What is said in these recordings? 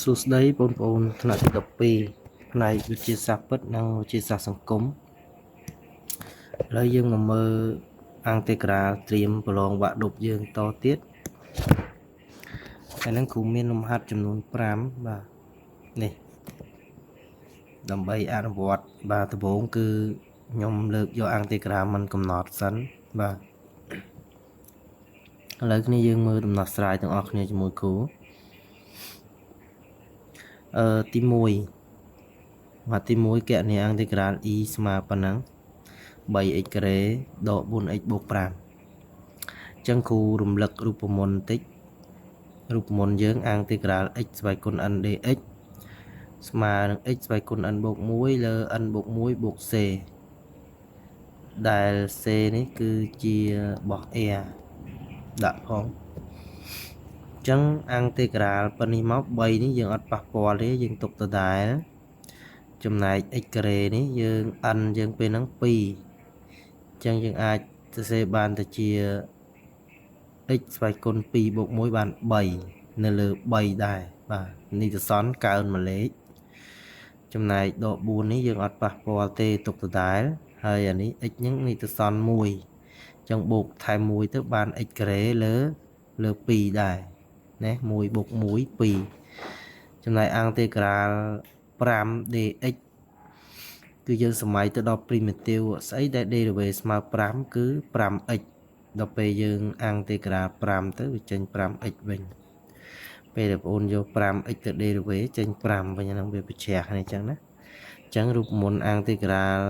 សួស្តីបងប្អូនថ្នាក់ទី12ផ្នែកវិទ្យាសាស្ត្រពិតនិងវិទ្យាសាស្ត្រសង្គមឥឡូវយើងមកមើលអង្គទេក្រាលត្រៀមប្រឡងវាក់ឌុបយើងតទៀតហើយនឹងគ្រូមានលំហាត់ចំនួន5បាទនេះដើម្បីអនុវត្តបាទដំបូងគឺខ្ញុំលើកយកអង្គទេក្រាលមិនកំណត់សិនបាទឥឡូវគ្នាយើងមើលដំណោះស្រាយទាំងអស់គ្នាជាមួយគ្រូទី1ម៉ាត់ទី1គណនាអង្គទេក្រាល e ស្មើប៉ុណ្ណឹង 3x ការ៉េដក 4x បូក 5 អញ្ចឹងគ្រូរំលឹករូបមន្តបន្តិចរូបមន្តយើងអង្គទេក្រាល x ស្វ័យគុណ n dx ស្មើនឹង x ស្វ័យគុណ n បូក1លើ n បូក1បូក c ដែល c នេះគឺជាបោះ a ដាក់ផងអញ្ចឹងអង្គទេក្រាលប៉ុណ្នេះមក3នេះយើងអត់ប៉ះពាល់ទេយើងទុកដដែលចំណែក x ការ៉េនេះយើង n យើងពេលហ្នឹង2អញ្ចឹងយើងអាចសរសេរបានទៅជា x ស្វ័យគុណ2បូក1បាន3នៅលើ3ដែរបាទនីតិសន្នកើនមួយលេខចំណែកដក4នេះយើងអត់ប៉ះពាល់ទេទុកដដែលហើយអានេះ x ហ្នឹងនីតិសន្ន1អញ្ចឹងបូកថែម1ទៅបាន x ការ៉េលើ2ដែរណា1បូក1 2ចំណែកអង្គទេក្រាល 5 dx គឺយើងសម័យទៅដល់ primitive ស្អីដែល derivative ស្មើ5គឺ 5x ដល់ពេលយើងអង្គទេក្រាល 5 ទៅវាចេញ 5x វិញពេលដែលបងប្អូនយក 5x ទៅ derivative ចេញ 5 វិញហ្នឹងវាប្រឆាំងនេះអញ្ចឹងណាអញ្ចឹងរូបមន្តអង្គទេក្រាល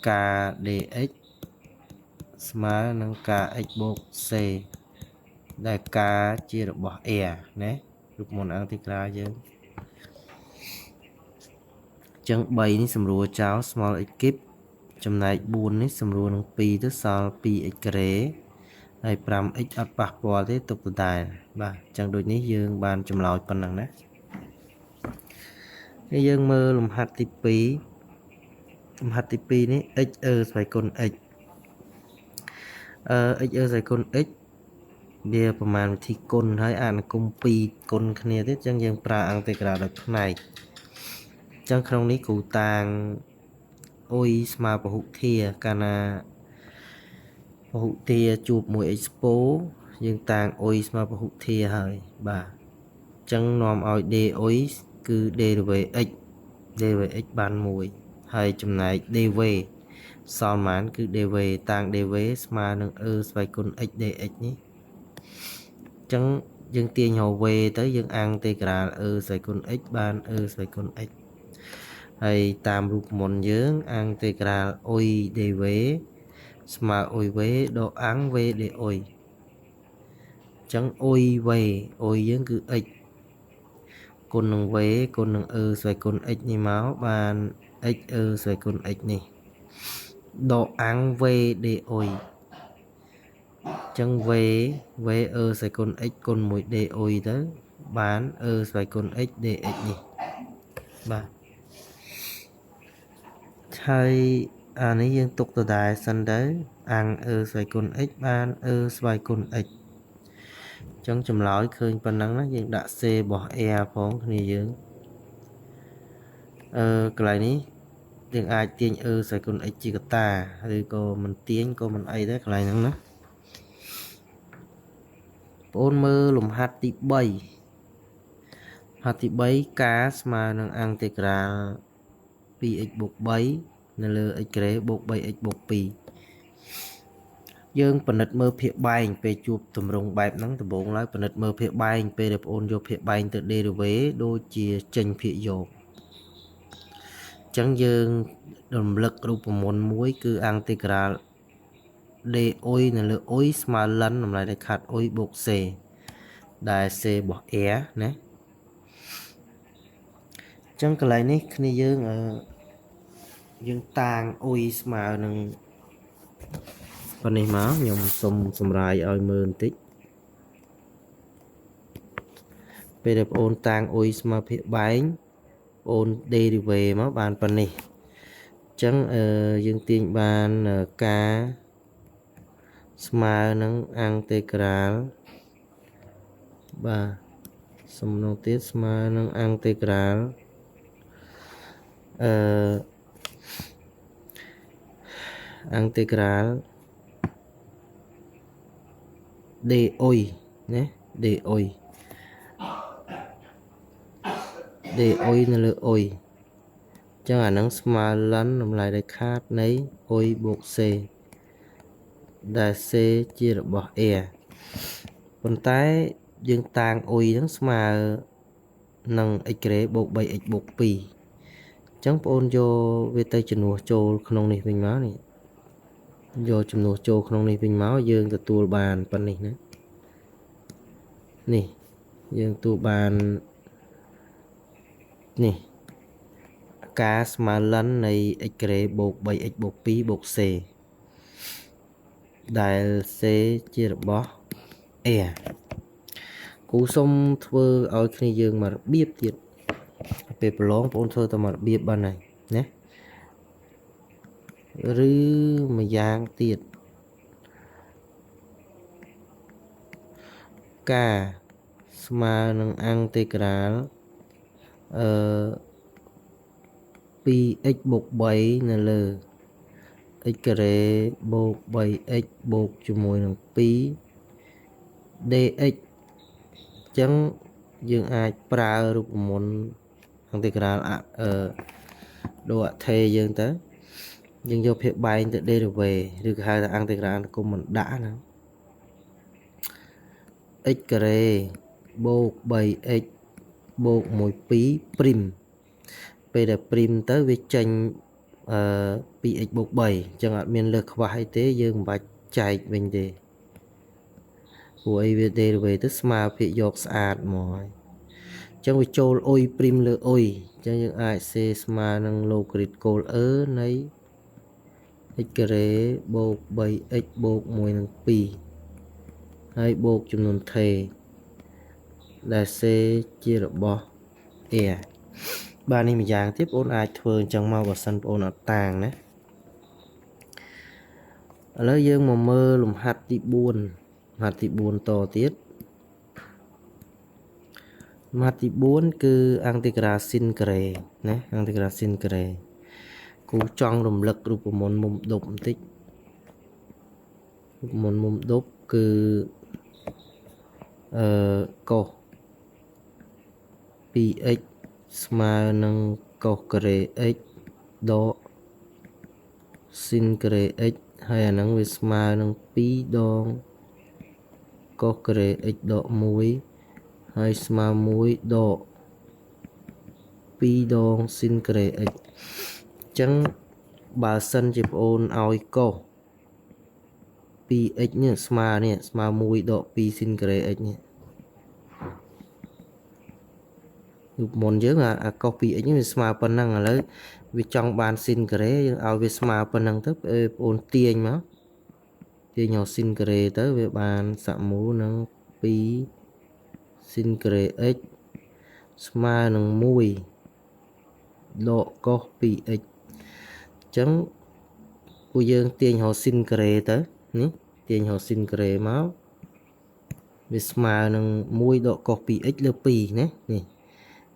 k dx ស្មើនឹង kx បូក c ដែល k ជារបស់ air ណារូបមន្តអង្គទេក្រាលយើងអញ្ចឹង3នេះសម្រួលចោល small x kip ចំណែក4នេះសម្រួលនឹង2ទៅសល់ 2x ការ៉េហើយ 5x អត់ប៉ះពាល់ទេទុកដដែលបាទអញ្ចឹងដូចនេះយើងបានចម្លើយប៉ុណ្ណឹងណានេះយើងមើលលំហាត់ទី2លំហាត់ទី2នេះ x ស្វ័យគុណ x x ស្វ័យគុណ x វាប្រមាណវិធីគុណហើយអានុគម2គុណគ្នាទៀតអញ្ចឹងយើងប្រើអង្គទេក្រាលដោយផ្នែកអញ្ចឹងក្នុងនេះគ្រូតាងអុយស្មើពហុធាកាលណាពហុធាជួបមួយ expo យើងតាងអុយស្មើពហុធាហើយបាទអញ្ចឹងនាំឲ្យ d អុយគឺ derivative x បាន1ហើយចំណែក dv សល់ប៉ុន្មានគឺ dv តាង dv ស្មើនឹង ស្វ័យគុណ x dx នេះអញ្ចឹងយើងទាញរក v ទៅយើងអង្គទេក្រាល ស្វ័យគុណ x បាន ស្វ័យគុណ x ហើយតាមរូបមន្តយើងអង្គទេក្រាលអុយ dv ស្មើអុយ v ដកអង្គ v d អុយអញ្ចឹងអុយ v អុយយើងគឺ x គុណនឹង v គុណនឹង ស្វ័យគុណ x នេះមកបាន x ស្វ័យគុណ x នេះដកអង្គ v d អុយអញ្ចឹង v ស្វ័យគុណ x គុណមួយ d អុយទៅបានស្វ័យគុណ x dx នេះបាទហើយអានេះយើងទុកដដែលសិនទៅអង្គស្វ័យគុណ x បានស្វ័យគុណ x អញ្ចឹងចម្លើយឃើញប៉ុណ្ណឹងណាយើងដាក់ c របស់ air ផងគ្នាយើងកន្លែងនេះយើងអាចទាញស្វ័យគុណ x ជាកតាឬក៏មិនទាញក៏មិនអីដែរកន្លែងហ្នឹងណាបងអូនមើលលំហាត់ទី3ហាត់ទី3 k ស្មើនឹងអង្គទេក្រាល 2x បូក3នៅលើ x ការ៉េបូក 3x បូក2យើងពិនិត្យមើលភាគបែងពេលជួបទម្រង់បែបហ្នឹងដំបូងឡើយពិនិត្យមើលភាគបែងពេលដែលបងអូនយកភាគបែងទៅ derivative ដូចជាចេញភាគយកអញ្ចឹងយើងរំលឹករូបមន្តមួយគឺអង្គទេក្រាល d អុយនៅលើអុយស្មើលិនតម្លៃដែលខាត់អុយបូក c ដែល c របស់ air ណាអញ្ចឹងកន្លែងនេះគ្នាយើងតាងអុយស្មើនឹងប៉ុណ្នេះមកខ្ញុំសុំសម្រាយឲ្យមើលបន្តិចពេលដែលបងអូនតាងអុយស្មើភាគបែងបងអូន derivative មកបានប៉ុណ្នេះអញ្ចឹងយើងទាញបានការស្មើនឹងអង្គទេក្រាលបាទ សំណងទៀតស្មើនឹងអង់តេក្រាលអង់តេក្រាល d អុយណា d អុយ d អុយនៅលើអុយចឹងអាហ្នឹងស្មើលិនតម្លៃដែលខាតនៃអុយបូក c ដែល c ជារបស់ a ប៉ុន្តែយើងតាំងអុយហ្នឹងស្មើនឹង x ក្រេបូក 3x បូក 2 អញ្ចឹងបងអូនយកវាទៅចំនួនចូលក្នុងនេះវិញមកនេះយកចំនួនចូលក្នុងនេះវិញមកយើងទទួលបានប៉ុណ្នេះណានេះយើងទទួលបាននេះការស្មើលិននៃ x ក្រេបូក 3x បូក 2 បូក c ដែល c ជារបស់ a គូសុំធ្វើឲ្យគ្នាយើងមករបៀបទៀតពេលប្រឡងបងធ្វើតែមករបៀបបានហើយណាឬមួយយ៉ាងទៀតការស្មើនឹងអង់តេក្រាល2x បូក 3 នៅលើ x ការ៉េបូក 3x បូកជាមួយនឹង 2 dx ចឹងយើងអាចប្រើរូបមន្តអង់តេក្រាលដូរអថេយើងទៅយើងយកភាពបែងទៅ derivative ឬក៏ហៅថាអង់តេក្រាលគុំមិនដាក់ណា x ការ៉េបូក 3x បូក 1 2 ព្រីមពេលដែលព្រីមទៅវាចេញ2x បូក 3 អញ្ចឹងអត់មានលើសខ្វះអីទេយើងមិនបាច់ចែកវិញទេព្រោះអីវា derivative ទៅស្មើភាគយកស្អាតមកហើយអញ្ចឹងវាចូលអុយព្រីមលើអុយអញ្ចឹងយើងអាចសេស្មើនឹង logarithm នៃ x ការ៉េបូក 3x បូក 1 នឹង 2 ហើយបូកចំនួនថេដែល c ជារបស់ a បាទនេះមួយយ៉ាងទៀតបងប្អូនអាចធ្វើអញ្ចឹងមកបើសិនបងប្អូនអត់តាំងណាឥឡូវយើងមកមើលលំហាត់ទី4លំហាត់ទី4តទៀតលំហាត់ទី4គឺអង់តេក្រាលស៊ីនការ៉េណាអង់តេក្រាលស៊ីនការ៉េគូចង់រំលឹករូបមន្តមុំដប់បន្តិចរូបមន្តមុំដប់គឺកុស 2x ស្មើនឹងកុសការ៉េ x ដកស៊ីនការ៉េ x ហើយអាហ្នឹងវាស្មើនឹង2ដងកុសការ៉េ x ដក1ហើយស្មើ1ដក2ដងស៊ីនការ៉េ x អញ្ចឹងបើសិនជាបងអូនឲ្យកុស 2x នេះស្មើនេះស្មើ1ដក2ស៊ីនការ៉េ x នេះរូបមន្តយើងអាកុស 2x នេះវាស្មើប៉ុណ្ណឹងឥឡូវវាចង់បានស៊ីនការ៉េយើងឲ្យវាស្មើប៉ុណ្ណឹងទៅបងប្អូនទាញមកទាញយកស៊ីនការ៉េទៅវាបានសមូលនឹង2ស៊ីនការ៉េ x ស្មើនឹង1ដកកុស 2x អញ្ចឹងពួកយើងទាញរកស៊ីនការ៉េទៅនេះទាញរកស៊ីនការ៉េមកវាស្មើនឹង1ដកកុស 2x លើ2ណានេះ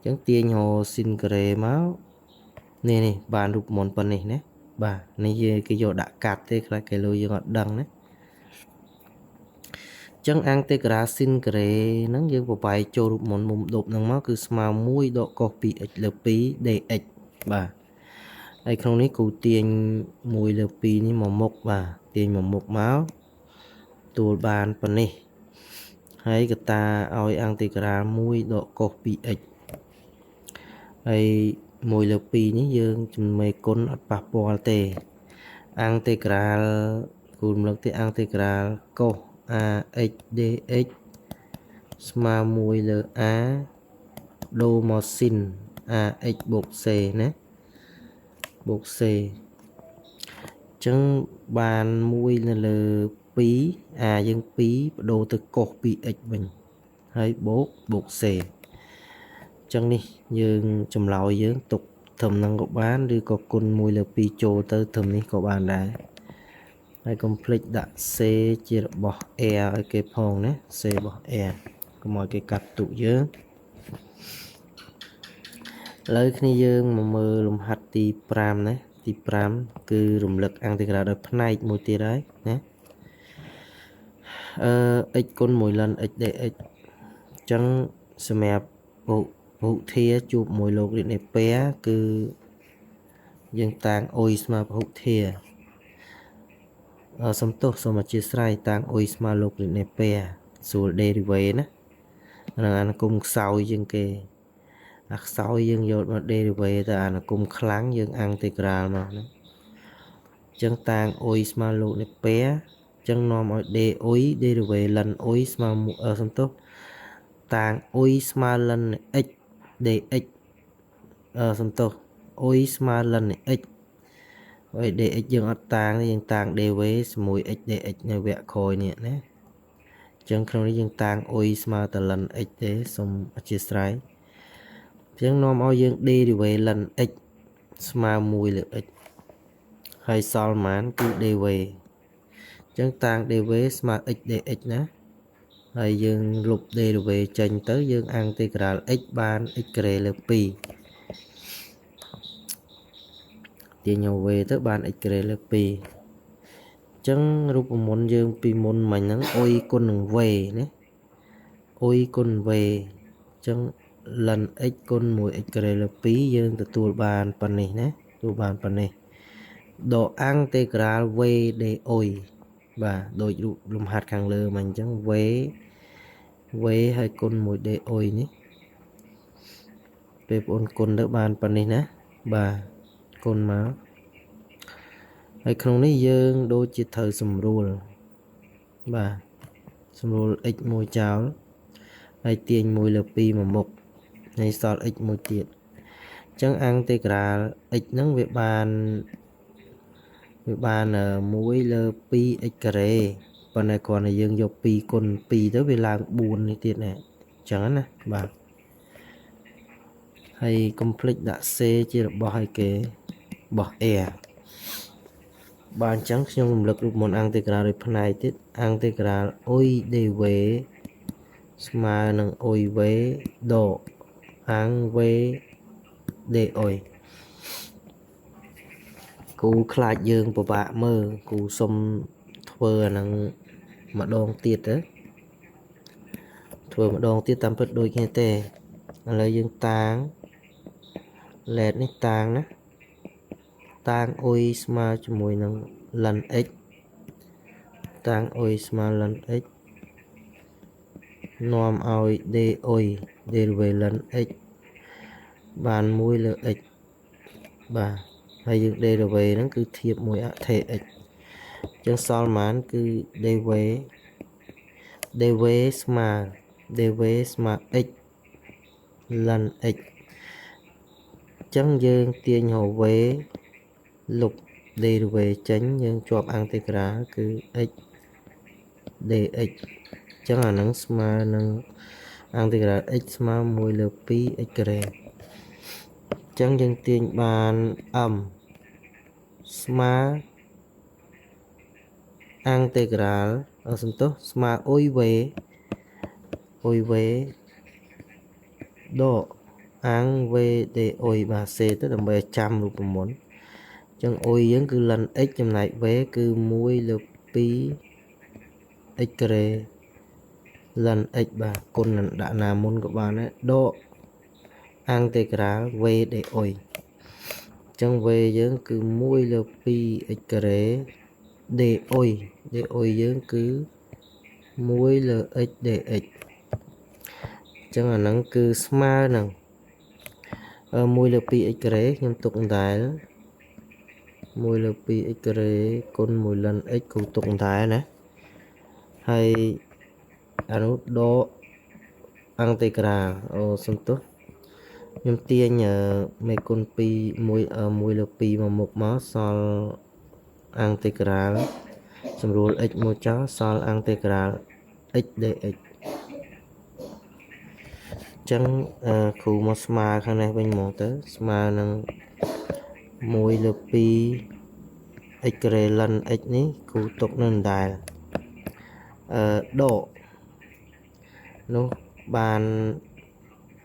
អញ្ចឹងទាញរកស៊ីនការ៉េមកនេះបានរូបមន្តប៉ុណ្នេះណាបាទនេះគេយកដាក់កាត់ទេខ្លះគេលើយើងអត់ដឹងណាអញ្ចឹងអង់តេក្រាលស៊ីនការ៉េហ្នឹងយើងប្របែកចូលរូបមន្តមុំដប់ហ្នឹងមកគឺស្មើ1ដកកុស 2x លើ2 dx បាទហើយក្នុងនេះគូទាញ1លើ2នេះមកមុខបាទទាញមកមុខមកទួលបានប៉ុណ្នេះហើយកតាឲ្យអង់តេក្រាល1ដកកុស 2x ហើយ1លើ2នេះយើងជំមេគុណអត់ប៉ះពាល់ទេអង់តេក្រាលគូរំលឹកទីអង់តេក្រាលកុស ax dx ស្មើ1លើ a ដូរមកស៊ីន ax បូក c ណាបូក c អញ្ចឹងបាន1នៅលើ2 a យើង2បដូរទៅកុស 2x វិញហើយបូក c អញ្ចឹងនេះយើងចម្លើយយើងទុកត្រឹមហ្នឹងក៏បានឬក៏គុណ1លើ2ចូលទៅត្រឹមនេះក៏បានដែរហើយកុំភ្លេចដាក់ c ជារបស់ r ឲ្យគេផងណា c របស់ r កុំឲ្យគេកាត់ទុកយើង លើគ្នាយើងមកមើលលំហាត់ទី5ណាទី5គឺរំលឹកអន្តេក្រាលដោយផ្នែកមួយទៀតហើយណាx គុណ1លិន x dx អញ្ចឹងសម្រាប់ពហុធាជួបមួយលោករាជនេពេគឺយើងតាំងអុយស្មើពហុធាសំទោសសូមអធិស្ឋានតាំងអុយស្មើលោករាជនេពេស្រួល derivative ណានឹងអានគុំខ្សោយជាងគេអាខ្សោយយើងយកមក derivative ទៅអានគុំខ្លាំងយើងអន្តេក្រាលមកណាអញ្ចឹងតាំងអុយស្មើលោកនេពេអញ្ចឹងនាំឲ្យ d អុយ derivative លិនអុយស្មើសំទោសតាំងអុយស្មើលិន x dx សំទោសអុយស្មើលិន x ហើយ dx យើងអត់តាំងទេយើងតាំង dv ជាមួយ x dx នៅវគ្គក្រោយនេះណាអញ្ចឹងក្នុងនេះយើងតាំងអុយស្មើតលិន x ទេសូមអធិស្ឋានអញ្ចឹងនាំឲ្យយើង derivative លិន x ស្មើ1លើ x ហើយសល់ប៉ុន្មានគឺ dv អញ្ចឹងតាំង dv ស្មើ x dx ណាហើយយើងលុប derivative ចេញទៅយើងអន្តេក្រាល x បាន x ការ៉េលើ2ទាញ v ទៅបាន x ការ៉េលើ2អញ្ចឹងរូបមន្តយើងពីមុនមិញហ្នឹងអុយគុណនឹង v ណាអុយគុណ v អញ្ចឹងលិន x គុណ 1x ការ៉េលើ2យើងទទួលបានប៉ុណ្នេះណាទទួលបានប៉ុណ្នេះដកអន្តេក្រាល v d អុយបាទដូចរូបលំហាត់ខាងលើមិញអញ្ចឹង v ហើយគុណ 1d អុយនេះពេលបងប្អូនគុណទៅបានប៉ុណ្នេះណាបាទគុណមកហើយក្នុងនេះយើងដូចជាត្រូវសម្រួលបាទសម្រួល x មួយចោលហើយទាញ1លើ2មកមុខហើយសល់ x មួយទៀតអញ្ចឹងអន្តេក្រាល x ហ្នឹងវាបាន1លើ 2x ការ៉េប៉ុន្តែគ្រាន់តែយើងយក2គុណ2ទៅវាឡើង4នេះទៀតណាអញ្ចឹងណាបាទហើយកុំភ្លេចដាក់ c ជារបស់ឲ្យគេរបស់ air បាទអញ្ចឹងខ្ញុំរំលឹករូបមន្តអន្តេក្រាលដោយផ្នែកទៀតអន្តេក្រាលអុយ dv ស្មើនឹងអុយ v ដកអាំង v d អុយគូខ្លាចយើងពិបាកមើលគូសុំធ្វើអាហ្នឹងម្ដងទៀតទៅធ្វើម្ដងទៀតតាមពិតដូចគ្នាទេឥឡូវយើងតាំងលេតនេះតាំងណាតាំងអុយស្មើជាមួយនឹងលិន x តាំងអុយស្មើលិន x នាំឲ្យ d អុយ derivative លិន x បាន1លើ x បាទហើយយើង derivative ហ្នឹងគឺធៀបមួយអថេ x អញ្ចឹងសល់ប៉ុន្មានគឺ dv ស្មើ x លិន x អញ្ចឹងយើងទាញរក v លុប derivative ចេញយើងជាប់អន្តេក្រាលគឺ x dx អញ្ចឹងអាហ្នឹងស្មើនឹងអន្តេក្រាល x ស្មើ1លើ 2x ការ៉េអញ្ចឹងយើងទាញបាន m ស្មើអន្តេក្រាលសំទោសស្មើអុយ v ដកអាំង v d អុយបាទ c ទៅដើម្បីចាំរូបមន្តអញ្ចឹងអុយយើងគឺលិន x ចំណែក v គឺ1លើ 2x ការ៉េលិន x បាទគុណដាក់ណាមុនក៏បានដែរដកអន្តេក្រាល v d អុយអញ្ចឹង v យើងគឺ1លើ 2x ការ៉េ d អុយយើងគឺ1លើ x dx អញ្ចឹងអាហ្នឹងគឺស្មើនឹង1លើ 2x ការ៉េខ្ញុំទុកដែរ1លើ 2x ការ៉េគុណ1លិន x គូទុកដែរណាហើយអានោះដកអន្តេក្រាលសំទោសខ្ញុំទាញមេគុណ2 1លើ2មកមុខមកសល់អន្តេក្រាលសម្រួល x មួយចោលសល់អន្តេក្រាល x dx ចឹងគ្រូមកស្មើខាងនេះវិញមកទៅស្មើនឹង1លើ 2x ការ៉េលិន x នេះគ្រូទុកនៅដែរដកនោះបាន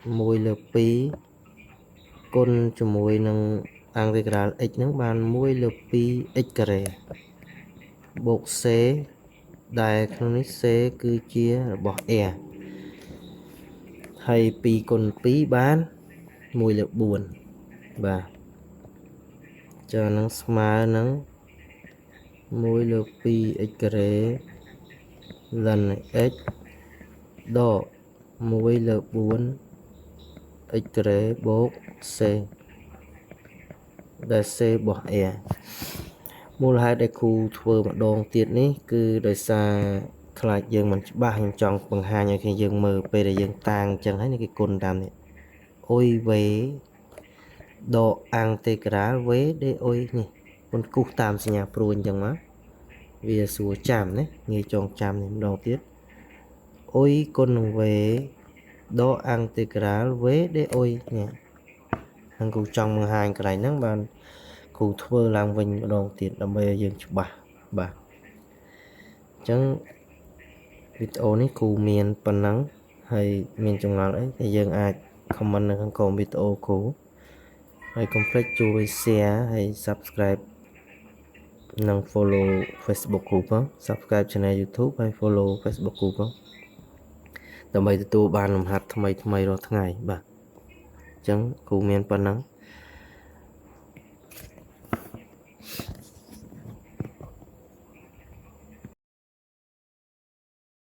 1 លើ 2 គុណជាមួយនឹងអន្តេក្រាល x ហ្នឹងបាន1លើ 2x ការ៉េបូក c ដែលក្នុងនេះ c គឺជារបស់ r ហើយ2គុណ2បាន1លើ 4 បាទចានឹងស្មើនឹង1លើ 2x ការ៉េលិន x ដក1លើ 4x ការ៉េបូក c ដែល c របស់ r មូលហេតុដែលគ្រូធ្វើម្ដងទៀតនេះគឺដោយសារខ្លាចយើងមិនច្បាស់ខ្ញុំចង់បង្ហាញឲ្យយើងមើលពេលដែលយើងតាំងអញ្ចឹងហើយនេះគេគុណតាមនេះអុយវេដកអង់តេក្រាលវេដេអុយនេះគុណគូសតាមសញ្ញាព្រួយអញ្ចឹងមកវាស្រួលចាំណាងាយចងចាំនេះម្ដងទៀតអុយគុណនឹងវេដកអង់តេក្រាលវេដេអុយនេះហ្នឹងគ្រូចង់បង្ហាញកន្លែងហ្នឹងបានគ្រូធ្វើឡើងវិញម្ដងទៀតដើម្បីឲ្យយើងច្បាស់បាទអញ្ចឹងវីដេអូនេះគ្រូមានប៉ុណ្ណឹងហើយមានចម្ងល់អីthìយើងអាច comment នៅខាងក្រោមវីដេអូគ្រូហើយកុំភ្លេចជួយ share ហើយ subscribe និង follow Facebook គ្រូផង subscribe channel YouTube ហើយ follow Facebook គ្រូផងដើម្បីទទួលបានលំហាត់ថ្មីៗរាល់ថ្ងៃបាទអញ្ចឹងគ្រូមានប៉ុណ្ណឹង